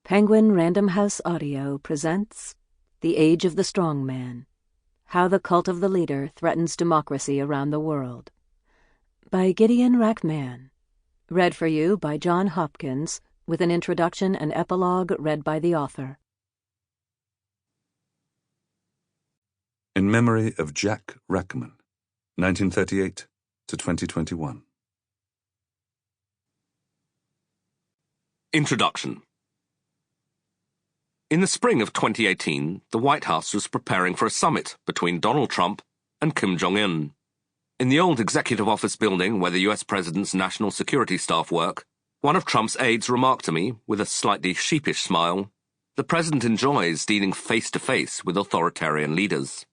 Penguin Random House Audio presents The Age of the Strongman, How the Cult of the Leader Threatens Democracy Around the World, by Gideon Rachman, read for you by John Hopkins, with an introduction and epilogue read by the author. In memory of Jack Rachman, 1938 to 2021. Introduction. In the spring of 2018, the White House was preparing for a summit between Donald Trump and Kim Jong-un. In the old Executive Office building where the US President's national security staff work, one of Trump's aides remarked to me, with a slightly sheepish smile, "The President enjoys dealing face-to-face with authoritarian leaders."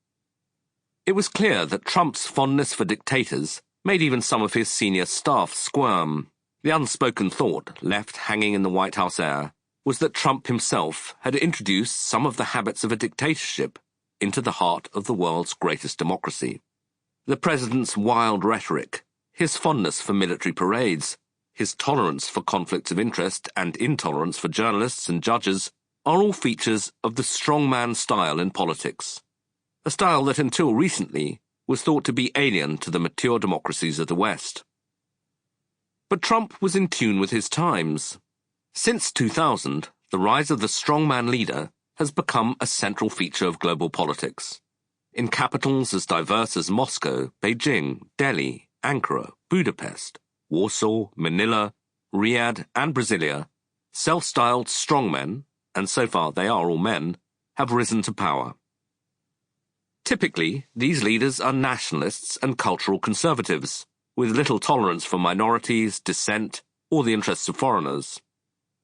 It was clear that Trump's fondness for dictators made even some of his senior staff squirm. The unspoken thought left hanging in the White House air was that Trump himself had introduced some of the habits of a dictatorship into the heart of the world's greatest democracy. The president's wild rhetoric, his fondness for military parades, his tolerance for conflicts of interest and intolerance for journalists and judges are all features of the strongman style in politics, a style that until recently was thought to be alien to the mature democracies of the West. But Trump was in tune with his times. Since 2000, the rise of the strongman leader has become a central feature of global politics. In capitals as diverse as Moscow, Beijing, Delhi, Ankara, Budapest, Warsaw, Manila, Riyadh and Brasilia, self-styled strongmen, and so far they are all men, have risen to power. Typically, these leaders are nationalists and cultural conservatives, with little tolerance for minorities, dissent, or the interests of foreigners.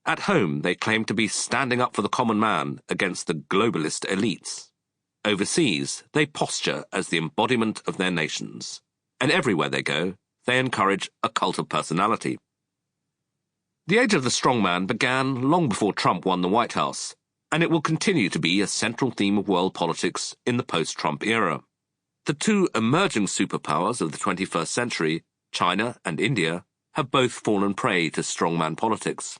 At home, they claim to be standing up for the common man against the globalist elites. Overseas, they posture as the embodiment of their nations. And everywhere they go, they encourage a cult of personality. The age of the strongman began long before Trump won the White House, and it will continue to be a central theme of world politics in the post-Trump era. The two emerging superpowers of the 21st century, China and India, have both fallen prey to strongman politics.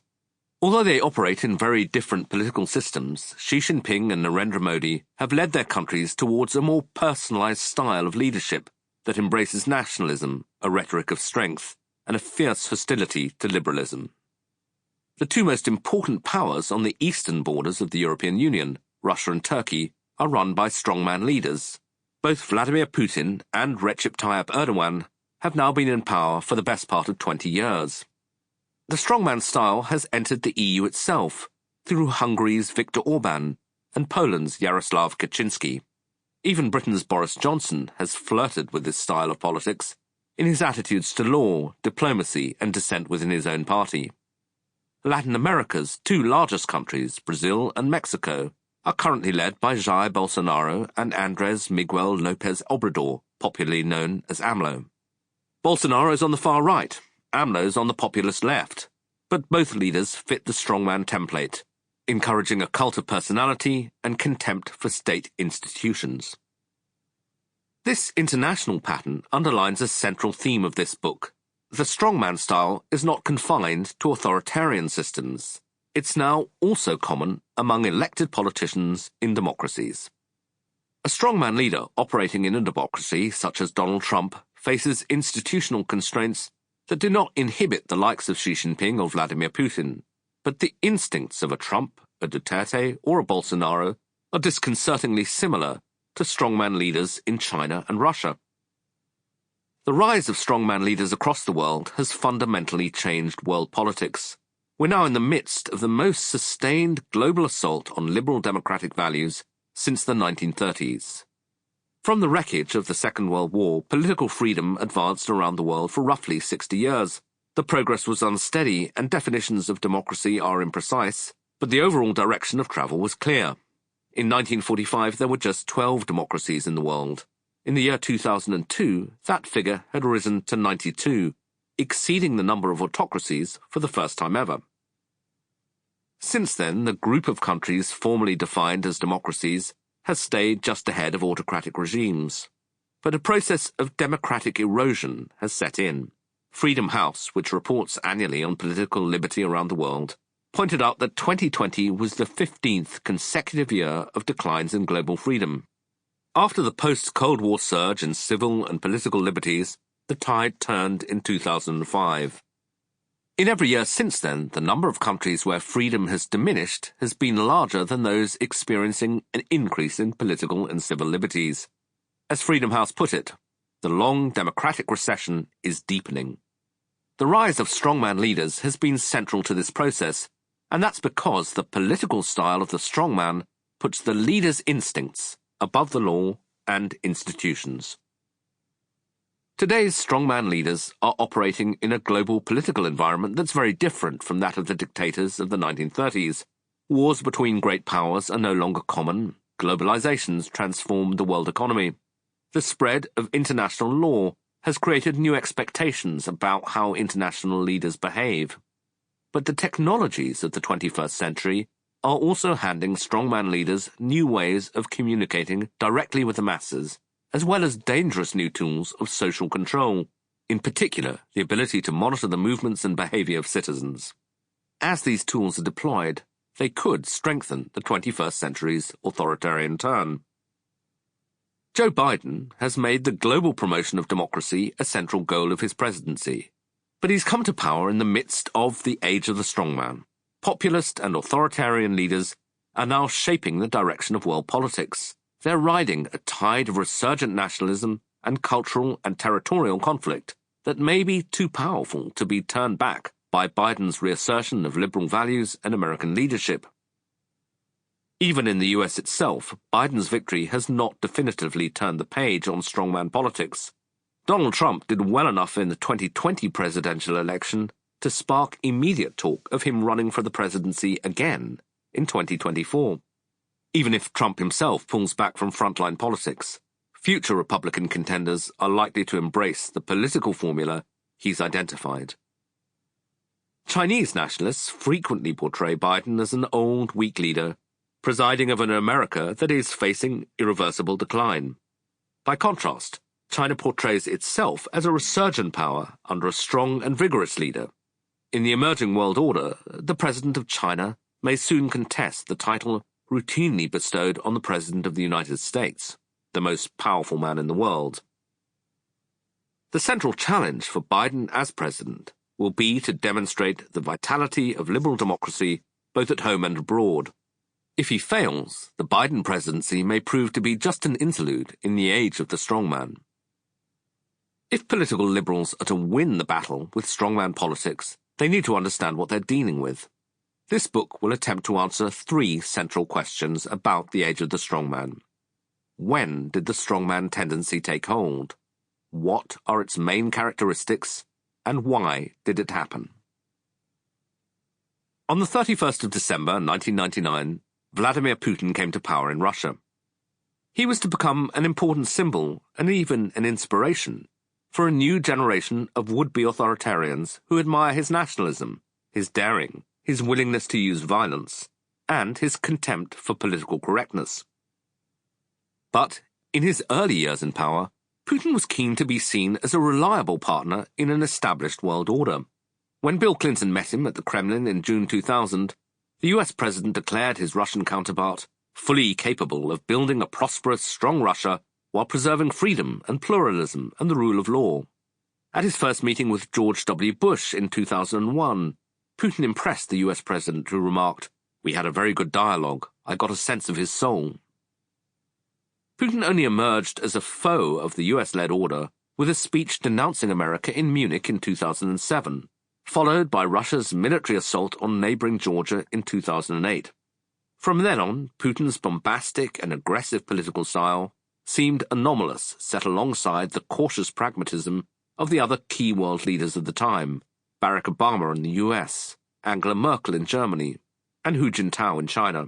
Although they operate in very different political systems, Xi Jinping and Narendra Modi have led their countries towards a more personalized style of leadership that embraces nationalism, a rhetoric of strength, and a fierce hostility to liberalism. The two most important powers on the eastern borders of the European Union, Russia and Turkey, are run by strongman leaders. Both Vladimir Putin and Recep Tayyip Erdogan have now been in power for the best part of 20 years. The strongman style has entered the EU itself, through Hungary's Viktor Orban and Poland's Jaroslaw Kaczynski. Even Britain's Boris Johnson has flirted with this style of politics in his attitudes to law, diplomacy, and dissent within his own party. Latin America's two largest countries, Brazil and Mexico, are currently led by Jair Bolsonaro and Andrés Miguel López Obrador, popularly known as AMLO. Bolsonaro is on the far right, AMLO's on the populist left, but both leaders fit the strongman template, encouraging a cult of personality and contempt for state institutions. This international pattern underlines a central theme of this book. The strongman style is not confined to authoritarian systems. It's now also common among elected politicians in democracies. A strongman leader operating in a democracy such as Donald Trump faces institutional constraints that do not inhibit the likes of Xi Jinping or Vladimir Putin, but the instincts of a Trump, a Duterte, or a Bolsonaro are disconcertingly similar to strongman leaders in China and Russia. The rise of strongman leaders across the world has fundamentally changed world politics. We're now in the midst of the most sustained global assault on liberal democratic values since the 1930s. From the wreckage of the Second World War, political freedom advanced around the world for roughly 60 years. The progress was unsteady and definitions of democracy are imprecise, but the overall direction of travel was clear. In 1945, there were just 12 democracies in the world. In the year 2002, that figure had risen to 92, exceeding the number of autocracies for the first time ever. Since then, the group of countries formerly defined as democracies has stayed just ahead of autocratic regimes. But a process of democratic erosion has set in. Freedom House, which reports annually on political liberty around the world, pointed out that 2020 was the 15th consecutive year of declines in global freedom. After the post-Cold War surge in civil and political liberties, the tide turned in 2005. In every year since then, the number of countries where freedom has diminished has been larger than those experiencing an increase in political and civil liberties. As Freedom House put it, the long democratic recession is deepening. The rise of strongman leaders has been central to this process, and that's because the political style of the strongman puts the leader's instincts above the law and institutions. Today's strongman leaders are operating in a global political environment that's very different from that of the dictators of the 1930s. Wars between great powers are no longer common. Globalization's transformed the world economy. The spread of international law has created new expectations about how international leaders behave. But the technologies of the 21st century are also handing strongman leaders new ways of communicating directly with the masses, as well as dangerous new tools of social control, in particular the ability to monitor the movements and behavior of citizens. As these tools are deployed, they could strengthen the 21st century's authoritarian turn. Joe Biden has made the global promotion of democracy a central goal of his presidency, but he's come to power in the midst of the age of the strongman. Populist and authoritarian leaders are now shaping the direction of world politics. They're riding a tide of resurgent nationalism and cultural and territorial conflict that may be too powerful to be turned back by Biden's reassertion of liberal values and American leadership. Even in the US itself, Biden's victory has not definitively turned the page on strongman politics. Donald Trump did well enough in the 2020 presidential election to spark immediate talk of him running for the presidency again in 2024. Even if Trump himself pulls back from frontline politics, future Republican contenders are likely to embrace the political formula he's identified. Chinese nationalists frequently portray Biden as an old, weak leader, presiding over an America that is facing irreversible decline. By contrast, China portrays itself as a resurgent power under a strong and vigorous leader. In the emerging world order, the president of China may soon contest the title routinely bestowed on the President of the United States, the most powerful man in the world. The central challenge for Biden as president will be to demonstrate the vitality of liberal democracy both at home and abroad. If he fails, the Biden presidency may prove to be just an interlude in the age of the strongman. If political liberals are to win the battle with strongman politics, they need to understand what they're dealing with. This book will attempt to answer three central questions about the age of the strongman. When did the strongman tendency take hold? What are its main characteristics? And why did it happen? On the 31st of December 1999, Vladimir Putin came to power in Russia. He was to become an important symbol and even an inspiration for a new generation of would-be authoritarians who admire his nationalism, his daring, his willingness to use violence, and his contempt for political correctness. But in his early years in power, Putin was keen to be seen as a reliable partner in an established world order. When Bill Clinton met him at the Kremlin in June 2000, the US president declared his Russian counterpart fully capable of building a prosperous, strong Russia while preserving freedom and pluralism and the rule of law. At his first meeting with George W. Bush in 2001, Putin impressed the US president, who remarked, "We had a very good dialogue. I got a sense of his soul." Putin only emerged as a foe of the US-led order with a speech denouncing America in Munich in 2007, followed by Russia's military assault on neighboring Georgia in 2008. From then on, Putin's bombastic and aggressive political style seemed anomalous set alongside the cautious pragmatism of the other key world leaders of the time, Barack Obama in the US, Angela Merkel in Germany, and Hu Jintao in China.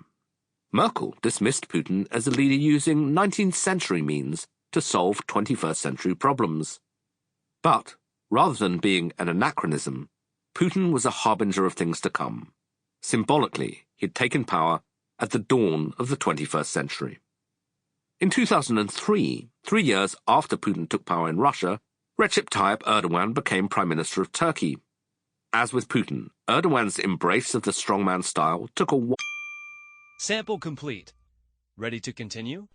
Merkel dismissed Putin as a leader using 19th century means to solve 21st century problems. But, rather than being an anachronism, Putin was a harbinger of things to come. Symbolically, he had taken power at the dawn of the 21st century. In 2003, 3 years after Putin took power in Russia, Recep Tayyip Erdogan became Prime Minister of Turkey. As with Putin, Erdogan's embrace of the strongman style took a Sample complete. Ready to continue?